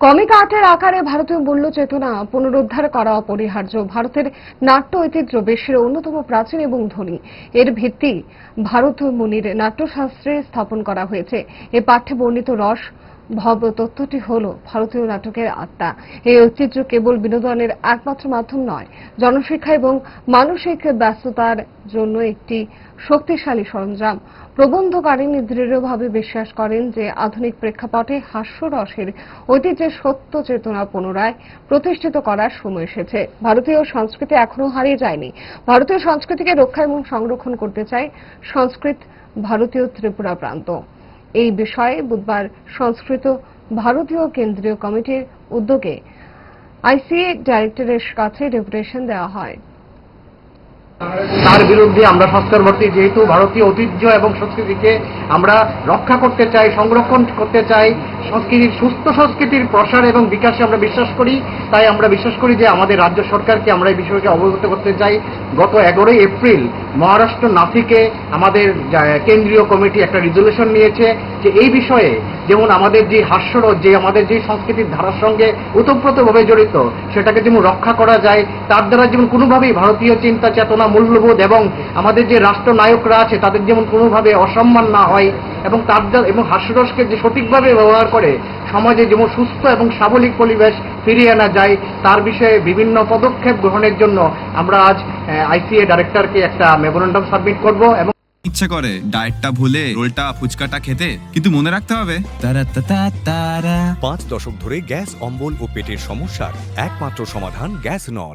Comic আর্টের আকারে ভারতীয় মূল্য চেতনা পুনরুদ্ধার করা অপরিহার্য। ভারতের নাট্য ঐতিহ্য বিশ্বের অন্যতম প্রাচীন এবং ধনী। এর ভিত্তি ভারতীয় মুনির নাট্যশাস্ত্রে স্থাপন করা হয়েছে। এ পাঠ্যে বর্ণিত রস ভব তত্ত্বটি হল ভারতীয় নাটকের আত্মা। এই ঐতিহ্য কেবল বিনোদনের একমাত্র মাধ্যম নয়, জনশিক্ষা এবং মানসিক ব্যস্ততার জন্য একটি শক্তিশালী সরঞ্জাম। প্রবন্ধকারিণী দৃঢ়ভাবে বিশ্বাস করেন যে আধুনিক প্রেক্ষাপটে হাস্যরসের ঐতিহ্যের সত্য চেতনা পুনরায় প্রতিষ্ঠিত করার সময় এসেছে। ভারতীয় সংস্কৃতি এখনো হারিয়ে যায়নি। ভারতীয় সংস্কৃতিকে রক্ষা এবং সংরক্ষণ করতে চায় সংস্কৃত ভারতীয় ত্রিপুরা প্রান্ত। এই বিষয়ে বুধবার সংস্কৃত ভারতীয় কেন্দ্রীয় কমিটির উদ্যোগে আইসিএ ডাইরেক্টরের কাছে ডেপুটেশন দেওয়া হয়। তার বিরুদ্ধে আমরা সংস্কারবর্তী, যেহেতু ভারতীয় ঐতিহ্য এবং সংস্কৃতিকে আমরা রক্ষা করতে চাই, সংরক্ষণ করতে চাই, সুস্থ সংস্কৃতির প্রসার এবং বিকাশে আমরা বিশ্বাস করি, তাই আমরা বিশ্বাস করি যে আমাদের রাজ্য সরকারকে আমরা এই বিষয়কে অবগত করতে চাই। গত 11 এপ্রিল মহারাষ্ট্র নাসিকে আমাদের কেন্দ্রীয় কমিটি একটা রেজুলেশন নিয়েছে যে এই বিষয়ে যেমন আমাদের যে হাস্যরস, যে আমাদের যে সংস্কৃতির ধারার সঙ্গে ওতপ্রোতভাবে জড়িত, সেটাকে যেমন রক্ষা করা যায়, তার দ্বারা যেমন কোনোভাবেই ভারতীয় চিন্তা চেতনা, মূল্যবোধ এবং আমাদের যে রাষ্ট্রনায়করা আছে তাদের যেমন কোনোভাবে অসম্মান না হয়, এবং তার দ্বারা এবং হাস্যরসকে যে সঠিকভাবে ব্যবহার করে সমাজে যেমন সুস্থ এবং স্বাভাবিক পরিবেশ ফিরিয়ে আনা যায়, তার বিষয়ে বিভিন্ন পদক্ষেপ গ্রহণের জন্য আমরা আজ আইসিএ ডাইরেক্টরকে একটা মেমোরেন্ডাম সাবমিট করব। এবং ইচ্ছে করে ডায়েটটা ভুলে রোলটা ফুচকাটা খেতে, কিন্তু মনে রাখতে হবে 5 দশক ধরে গ্যাস, অম্বল ও পেটের সমস্যার একমাত্র সমাধান গ্যাস নল।